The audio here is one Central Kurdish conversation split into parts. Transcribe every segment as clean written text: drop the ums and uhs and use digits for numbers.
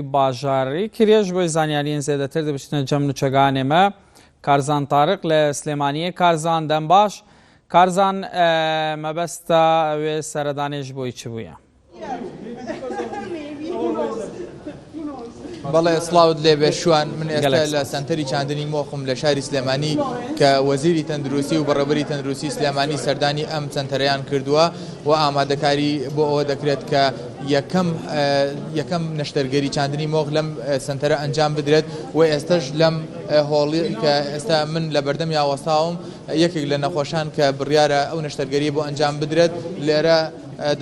باژاری کریژ بۆی زانیاریین زێدەتر دەبشتنە جەم نوچەکانێمە کارزان تارق لە سلێمانیە کارزان دەم باش کارزان مەبەستە ئەوێ سەردانێژ بۆی چ بووە؟ بەڵێ سڵاوت لێبێ شوان من ئێستا لە سنتەری چاندنی مۆخم لە شاری سلێمانی کە وەزیری تەندروستی و بەڕێوەبەری تەندروستی سلێمانی سەردانی ئەم سنتەرەیان کردووە و ئامادەکاری بۆ ئەوە دەکرێت کە یەکەم نەشتەرگەری چاندنی مۆخ لەم سنتەرە ئەنجام بدرێت و ئێستش لەم هۆڵی کە ئێستا من لە بەردەم یاوەستاوم یەکێک لە نەخۆشان کە بڕیارە ئەو نەشتەرگەری بۆ ئەنجام بدرێت لێرە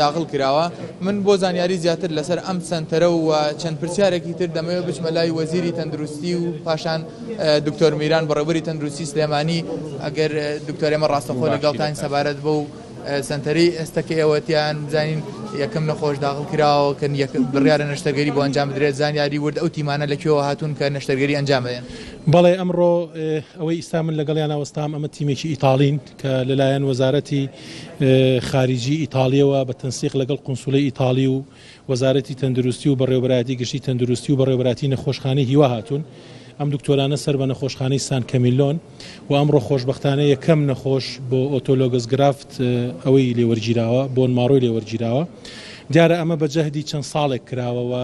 داخل کراوە من بۆ زانیاری زیاتر لەسەر ئەم سنتەرە و چەند پرسیارێکی تر دەمەوێت بچمە لای وەزیری تەندروستی و پاشان دکتۆر میران بەڕێوەبەری تەندروستی سلێمانی ئەگەر دکتۆر ئێمە ڕاستەخۆ لەگەڵتان سەبارەت بۆ سنتەری ئێستا کە ئێوەتیان بزانین یەکەم نەخۆش داخل کراوە کە بڕیارە نەشتەرگەری بۆ ئەنجام بدرێت زانیاری ورد ئەو تیمانە لەکوێوە هاتوون کە نەشتەرگەری ئەنجام بدەن. بەڵێ ئەمڕۆ ئەوەی ئێستا من لەگەڵیان ئەوەستام ئەمە تیمێکی ئیتالین کە لەلایەن وەزارەتی خارجی ئیتالیەوە بە تەنسیق لەگەڵ قونسوڵەی ئیتالی و وەزارەتی تەندروستی و بەڕێوەبەری گشتی تەندروستی و بەڕێوەبەری نەخۆشخانەی هیوا هاتوون ئەم دکتۆرانە سەر بە نەخۆشخانەی سان کەمیلۆن و ئەمڕۆ خۆشبەختانە یەکەم نەخۆش بۆ ئۆتۆلۆگس گرافت ئەوەی لێوەرگیراوە بۆ نماڕۆی لێوەرگیراوە دیارە ئەمە بە جەهدی چەند ساڵێک کراوەوە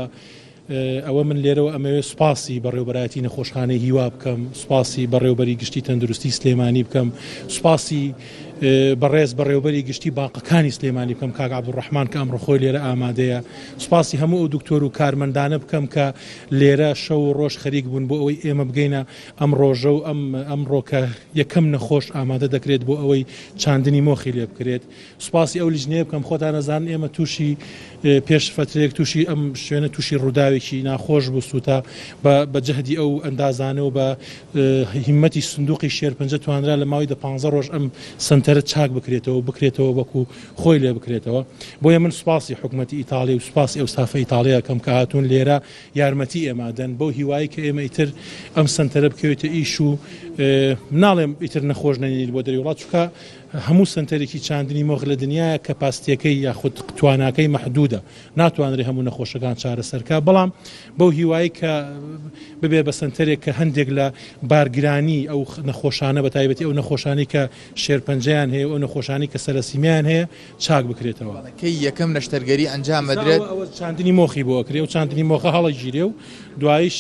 ئەوە من لێرەوە ئەمەوێت سوپاسی بەڕێوەبەری نەخۆشخانەی هیوا بکەم سوپاسی بەڕێوەبەری گشتی تەندروستی سلێمانی بکەم سوپاسی بەڕێز بەڕێوەبەری گشتی باقەکانی سلێمانی بکەم کاک عەبدوڕەحمان کە ئەمڕۆ خۆی لێرە ئامادەیە سوپاسی هەموو ئەو دکتۆر و کارمەندانە بکەم کە لێرە شەو و ڕۆژ خەریک بوون بۆ ئەوەی ئێمە بگەینە ئەم ڕۆژە و ئەمڕۆ کە یەکەم نەخۆش ئامادە دەکرێت بۆ ئەوەی چاندنی مۆخی لێ بکرێت سوپاسی ئەو لیژنەیە بکەم خۆتان نەزانن ئێمە تووشی پێش فترێک تووشی ئەم شوێنە تووشی ڕووداوێکی ناخۆش بوو سووتە بە جەهدی ئەو ئەندازانە و بە هیمەتی سندوقی شێرپەنجە توانرا لە ماوەی 15 ڕۆژ ئەم سنتەرە چاک بکرێتەوە وەکو خۆی لێ بکرێتەوە بۆیە من سوپاسی حکوومەتی ئیتالی و سوپاسی ئەو ستافە ئیتالیا کەم کە هاتوون لێرە یارمەتی ئێمادەن بەو هیوایی کە ئێمە ئیتر ئەم سنتەرە بکەوێتە ئیش و ناڵێم ئیتر نەخۆش نەنێت بۆ دەری وڵات چونکە هەموو سنتەرێکی چاندنی مۆخ لە دنیاە کە پاستیەکەی یاخود تواناکەی مەحدودە ناتوانرێ هەموو نەخۆشەکان چارەسەرکە بەڵام بەو هیوایی کە ببێ بە سنتەرێک کە هەندێک لە بارگرانی ئەو نەخۆشانە بە تایبەتی ئەو نەخۆشانی کە شێرپەنجەیان هەیە ئەو نەخۆشانی کە سەرسیمیان هەیە چاک بکرێتەوە کەی یەکەم نەشتەرگەری ئەنجام بدرێت چاندنی مۆخی بۆ کرێ و چاندنی مۆخە هەڵە گیرێ و دوایش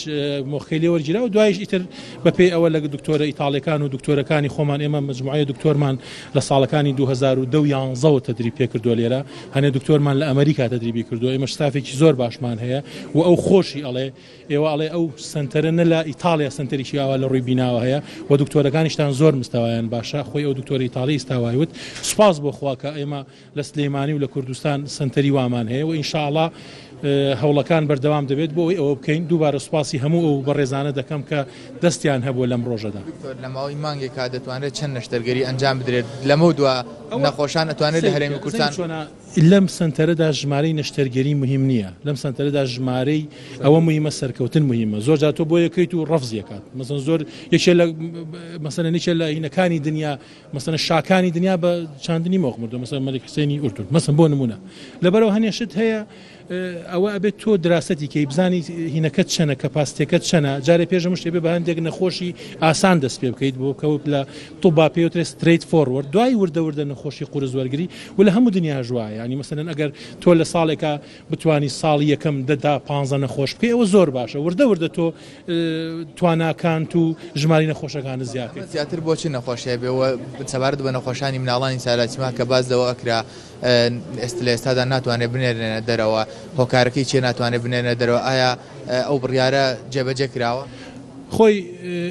مۆخی لێوەرگیرا و دوایش ئیتر بەپێی ئەوە لە دکتۆرە ئیتاڵیەکان و دکتۆرەکانی خۆمان ئێمە مجموعەیە دکتۆرمان لە ساڵەکانی 2011 تدریب پێ کردو لێرە هەنێ دکتۆرمان لە ئەمریکا تدریبی کردو ئێمە شتافێکی زۆر باشمان هەیە و ئەو خۆشی ئەڵێ ئێوە ئەڵێ ئەو سنتەرە نە لە ئیتالیا سنتەرێکی ئاوا لە ڕووی بیناوە هەیە و دکتۆرەکانیشتان زۆر مستەوایان باشە خۆی ئەو دکتۆری ئیتالی ئستاوایوت سوپاس بۆ خوا کە ئێمە لە سلێمانی و لە کوردستان سنتەری وامان هەیە و ئینشاءڵڵا هەوڵەکان بەردەوام دەبێت بۆ ئەوە بکەین دووبارە سوپاسی هەموو ئەو بەڕێزانە دەکەم کە دەستیان هەبووە لەم ڕۆژەدا لە ماوەی مانگێکا دەتوانێت چەند نەشتەرگەری ئەنجام بدرێت لەمە دووە نەخۆشان ئەتوانێت لە هەرێمی کوردستان لەم سنتەرەدا ژمارەی نەشتەرگەری مهم نییە لەم سنتەرەدا ژمارەی ئەوە مهمە سەرکەوتن مهمە زۆر جا تۆ بۆ یەکەیت و ڕەفزیەکات مەسەن زۆر یەکێ لە مەسەلەن یەکێ لە هینەکانی دنیا مەسەلەن شاکانی دنیا بە چاندنی مۆخ مردووە مەسەلەن مەلک حوسێنی ئوردون مەسەن بۆ نمونە لەبەرەوە هەنێشت هەیە ئەوە ئەبێت تۆ دراسەتی کەی بزانی هینەکەت چەنە کە پاستێکەت چەنە جارێ پێشە مشتێ بێ بە هەندێک نەخۆشی ئاسان دەست پێ بکەیت بۆ کەوت لە تۆ با پێوترێت ستریت فۆروەرد دوای وردە نەخۆشی قورس وەرگری و لە هەموو دنیا ژوایە ینی مەسەلەن ئەگەر تۆ لە ساڵێکە بتانی ساڵی یەکەم دەدا 15 نەخۆش بکەی ئەوە زۆر باشە وردە تۆ تواناکان و ژماری نەخۆشەکان زیاتر بۆچی نەخۆشیە بێەوە سەبارەت بە نەخۆشانی مناڵانی سالاچما کە باز لەوە ئەکرا لە ئێستادا ناتوانێت بنێرێنە دەرەوە هۆکارەکەی چێ ناتوانێت بنێنە دەرەوە ئایا ئەو بڕیارە جێبەجێ کراوە؟ خۆی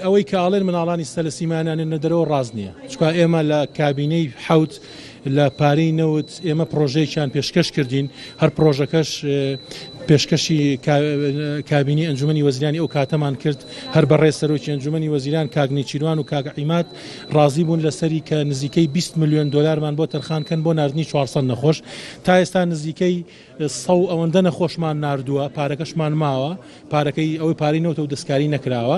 ئەوەی کاڵێن مناڵانی سەلسیمانیان نەدەرەوە ڕاز نییە چکە ئێمە لە کابینەی حوت لە پارەی نەوت ئێمە پرۆژەیەکیان پێشکەش کردین هەر پرۆژەکەش پێشکەشی کابینی ئەنجومەنی وەزیرانی ئەو کاتەمان کرد هەر بەڕێز سەرۆکی ئەنجومەنی وەزیران کاک نێچیروان و کاک عیماد ڕازی بوون لەسەری کە نزیکەی 20 میلیۆن دلارمان بۆ تەرخانکەن بۆ ناردنی 400 نەخۆش تا ئێستا نزیکەی 100 ئەوەندە نەخۆشمان ناردووە پارەکەشمان ماوە پارەکەی ئەوەی پارەی نەوتە و دەستکاری نەکراوە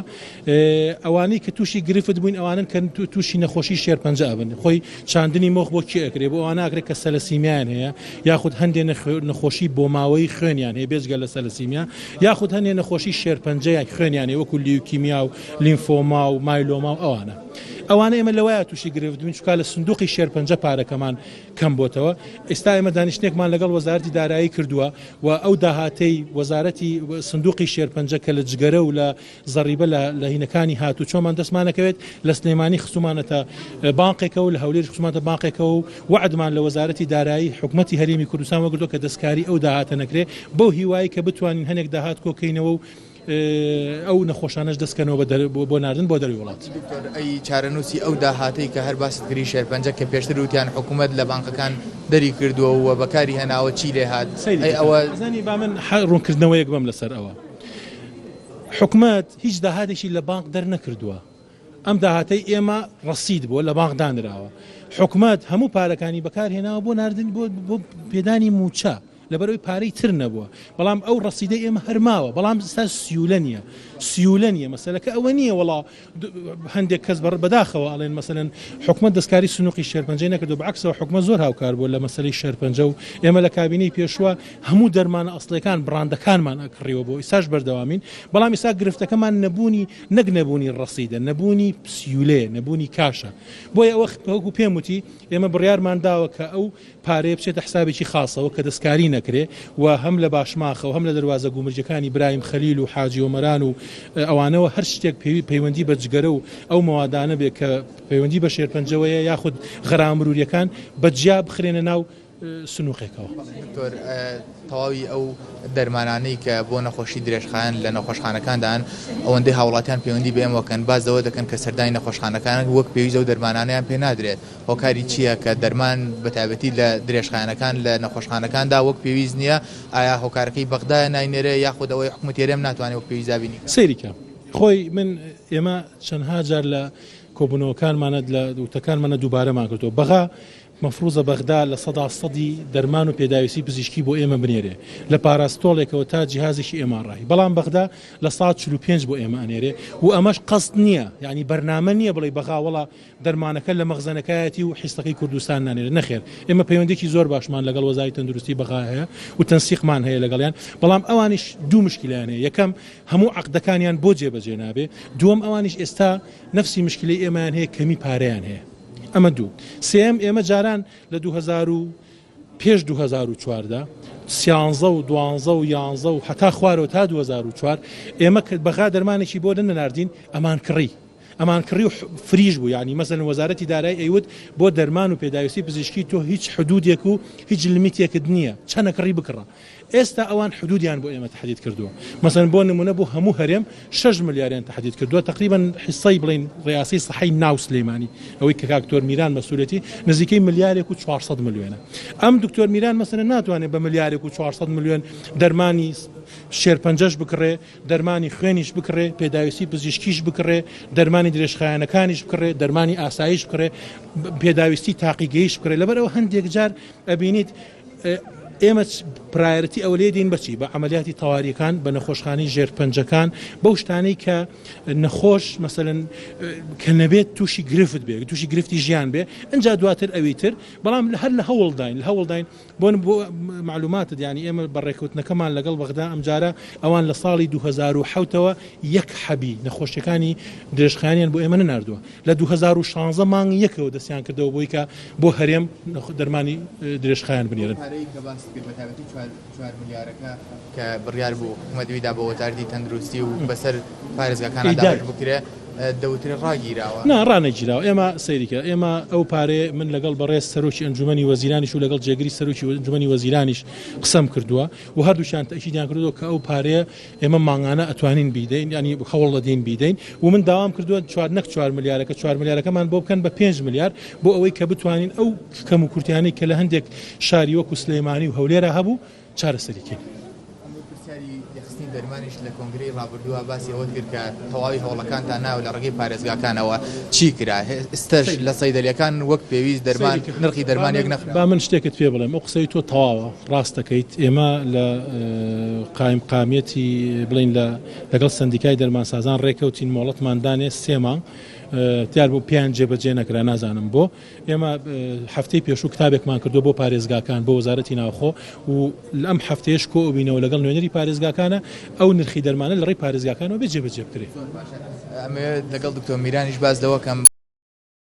ئەوانەی کە تووشی گرفت بووین ئەوانن کە تووشی نەخۆشی شێرپەنجە ئەبن خۆی چاندنی مۆخ بۆ کێ ئەکرێ بۆ ئەوانە ئەکرێت کە سەلسیمیان هەیە یاخود هەندێک نەخۆشی بۆ ماوەی خوێنیان هەیە بێ بێجگە لە سەلسیمیا یاخود هەنێ نەخۆشی شێرپەنجەیە خوێنیانێ وەکو لیوکیمیا و لیمفۆما و مایلۆما و ئەوانە ئێمە لەوایە تووشی گرفتوین چکار لە سندوقی شێرپەنجە پارەکەمان کەم بۆتەوە ئێستا ئێمە دانیشتێکمان لەگەڵ وەزارەتی دارایی کردووە و ئەو داهاتەی وەزارەتی سندوقی شێرپەنجە کە لە جگەرە و لە زەڕیبە لە هینەکانی هاتوو چۆمان دەستمانەکەوێت لە سلێمانی خسومانەتە بانقێکە و لە هەولێر خسومانە بانقێکە و وعدمان لە وەزارەتی دارایی حکومەتی هەرێمی کوردستان وەگرتووە کە دەستکاری ئەو داهاتە نەکرێ بەو هیوایی کە بتوانین هەنێک داهات کۆکەینەوە و ئەو نەخۆشانەش دەستکەنەوە بۆ ناردن بۆ دەروی وڵات. ئەی چارەنووسی ئەو داهاتەی کە هەر باسکری شێرپەنجە کە پێشتر وتیان حکوومەت لە بانکەکان دەری کردووە و بەکاری هەناوە چی لێ هات ئەوە زانی با من ڕوونکردنەوەیەک بم لەسەر ئەوە حکوومەت هیچ داهاتێکی لە بانک دەرنەکردووە ئەم داهاتەی ئێمە ڕەسید بووە لە بانک دانراوە حکوومەت هەموو پارەکانی بەکارهێناوە بۆ ناردن بۆ پێدانی موچە لەبەرەوەی پارەی تر نەبووە بەڵام ئەو ڕەسیدەی ئێمە هەرماوە بەڵام ستا سیولە نیە مەسەلەکە ئەوە نییە وڵا هەندێک کەس بەداخەوە ئەڵێن مەسەلەن حکومەت دەستکاری سنووقی شێرپەنجەی نەکردو بەعکسەوە حکومەت زۆر هاوکار بوو لە مەسەلەی شێرپەنجە و ئێمە لە کابینەی پێشوە هەموو دەرمانە ئەسڵەکان بڕاندەکانمان ئەکڕیەوە بۆ ئیساش بەردەوامین بەڵام ئیسا گرفتەکەمان نەبوونی ڕەسیدە نەبوونی سیولێ نەبوونی کاشە بۆیە ئەوە وەکو پێم وتی ئێمە بڕیارمان داوە کە ئەو پارەیە بچێتە حسابێکی خاصەوە کە دەستکاری نەکرێ و هەم لە باشماخە و هەم لە دەواازە گومرجەکانی برایم خەلیل و حاجی ومەران و ئەوانەوە هەر شتێک پەیوەندی بە جگەرە و ئەو مەوادانە بێت کە پەیوەندی بە شێرپەنجەوەیە یاخود غەرامروریەکان بەجیا بخرێنە ناو سنووقێکەوە. تەواوی ئەو دەرمانانەی کە بۆ نەخۆشی درێژخایەن لە نەخۆشخانەکاندان ئەوەندەی هاوڵاتیان پەیوەندی بێمەکەن بازەوە دەکەن کە سەردانی نەخۆشخانەکان وەک پێویستە و دەرمانانیان پێ نادرێت هۆکاری چییە کە دەرمان بەتابەتی لە درێژخایەنەکان لە نەخۆشخانەکاندا وەک پێویست نییە ئایا هۆکارەکەی بەغدایە ناینێرە یاخود ئەوەی حکومەت هێرێم ناتوانێت وەک پێویست بینی سەیریکە خۆی من ئێمە چەندها جار لە کۆبوونەوەکانمانە لە دووتەکانمانە دووبارەمان کردەوە بەغا مەفروزە بەغدا لە سەدی دەرمان و پێداویستی پزیشکی بۆ ئێمە بنێرێ لە پاراستۆڵێکەوە تا جیهازێکی ئێماڕای بەڵام بەغدا لە 145 بۆ ئێمە ئەنێرێ و ئەمەش قەست نییە یعنی بەرنامە نییە بڵێ بەغاوەڵا دەرمانەکە لە مەخزەنەکایەتی و حیستەکەی کوردستان نانێرێت نەخێر ئێمە پەیوەندێکی زۆر باشمان لەگەڵ وەزارەتی تەندروستی بەغا هەیە و تەنسیقمان هەیە لەگەڵیان بەڵام ئەوانیش دوو مشکلیان هەیە یەکەم هەموو عەقدەکانیان بۆ جێبەجێ نابێ دووەم ئەوانیش ئێستا نفسی مشکلی ئێمەیان هەیە کەمی پارەیان هەیە ئەمە دوو سێم ئێمە جاران لە 2014 سیانزە و دوانزە و یانزە و حتا خوارەوە تا 2004 ئێمە بەغا دەرمانێکی بۆ نەناردین ئەمان کڕی و فریش بوو یعنی مەسەلەن وەزارەتی دارایی ئەیوت بۆ دەرمان و پێداویستی پزیشکی تۆ هیچ حدودێک و هیچ لیمیتێکت نییە چەنە کڕی بکڕە ئێستا ئەوان حدودیان بۆ ئێمە تحدید کردووە مەسەلەن بۆ نمونە بۆ هەموو هەرێم 6 ملیاریان تحدید کردووە تقریبا حیسەی بڵین ڕیاسی سەحەی ناو سلێمانی ئەوەی کە کاکتۆر میران مەسئولەتی نزیکەی ملیارێک و 400 میلیۆنە ئەم دکتۆر میران مەسەلەن ناتوانێت بە ملیارێک و 400 میلیۆن دەرمانی شێرپەنجەش بکڕێ دەرمانی خوێنیش بکڕێ پێداویستی پزیشکیش بکڕێ دەرمانی درێژخایەنەکانیش بکڕێ دەرمانی ئاسایش بکڕێ پێداویستی تاقیگەیش بکڕێ لەبەرەوە هەندێک جار ئەبینیت ئێمە پرایەتی ئەوە لێ دین بچی بە عملیاتی تەواریەکان بە نەخۆشخانەی ژێرپەنجەکان بەو شتانەی کە نەخۆش مەسەلەن کە نەبێت تووشی گرفت بێ تووشی گرفتی ژیان بێ ئەجا دواتر ئەوەی تر بەڵام هەر لە هەوڵداین بۆ معلوماتت ینی ئێمە بەڕێکەوتنەکەمان لەگەڵ بەغدا ئەمجارە ئەوان لە ساڵی 2007ەوە یەک حەبی نەخۆشیەکانی درێژخایەنیان بۆ ئێمە نەناردووە لە 2016 مانگی یەکەوە دەستیان کردەوە بۆی کە بۆ هەرێم دەرمانی درێژخایەن بنێرن بەتابەتی 4 ملیارەکە کە بڕیار بوو حکومەتیدا بە وەزارەتی تەندروستی و بەسەر پارێزگاکانە دابش بکرێ دەوترێ ڕاگیراوە ڕانەگیراوە ئێمە سەیریکە ئێمە ئەو پارێ من لەگەڵ بەڕێز سەرۆکی ئەنجومەنی وەزیرانیش و لەگەڵ جێگری سەرۆکی ئەنجومەنی وەزیرانیش قسەم کردووە و هەردووشیان تەکیدیان کردووە کە ئەو پارێ ئێمە مانگانە ئەتوانین بیدەین ینی هەوڵ دەدەین بیدەین و من داوام کردووە 4 ملیارەکە 4 ملیارەکەمان بۆ بکەن بە 5 ملیار بۆ ئەوەی کە بتوانین ئەو کەم و کورتیانەی کە لە هەندێک شاری وەکو سلێمانی و هەولێرە هەبوو چارەسەریکەین دەرمانیش لە کۆنگرەی ڕابردووە باسی ئەوە کرد کە تەواوی هەوڵەکانتان ناوە لە ڕێگەی پارێزگاکانەوە چی کرا ئێستاش لە سەیدەلیەکان وەک پێویست دەرمان نرخی دەرمانێک نەخرا با من شتێکت پێ بڵێم ئەو قسەی تۆ تەواوە ڕاست دەکەیت ئێمە لە قایمقامەتی بڵین لەگەڵ سندیکای دەرمانسازان ڕێکەوتین مۆڵەتماندانێ 3 مانگ دیار بۆ پیان جێبەجێ نەکرا نازانم بۆ ئێمە هەفتەی پێشوو کتابێکمان کردو بۆ پارێزگاکان بۆ وەزارەتی ناوخۆ و لەم هەفتەیەش کۆبینەوە لەگەڵ نوێنەری پارێزگاکانە ئەو نرخی دەرمانە لە ڕێی پارێزگاکانەوە بێ جێبەجێ بکرێت. ئەمێ لەگەڵ دکتۆر میرانیش باز دەوەکەم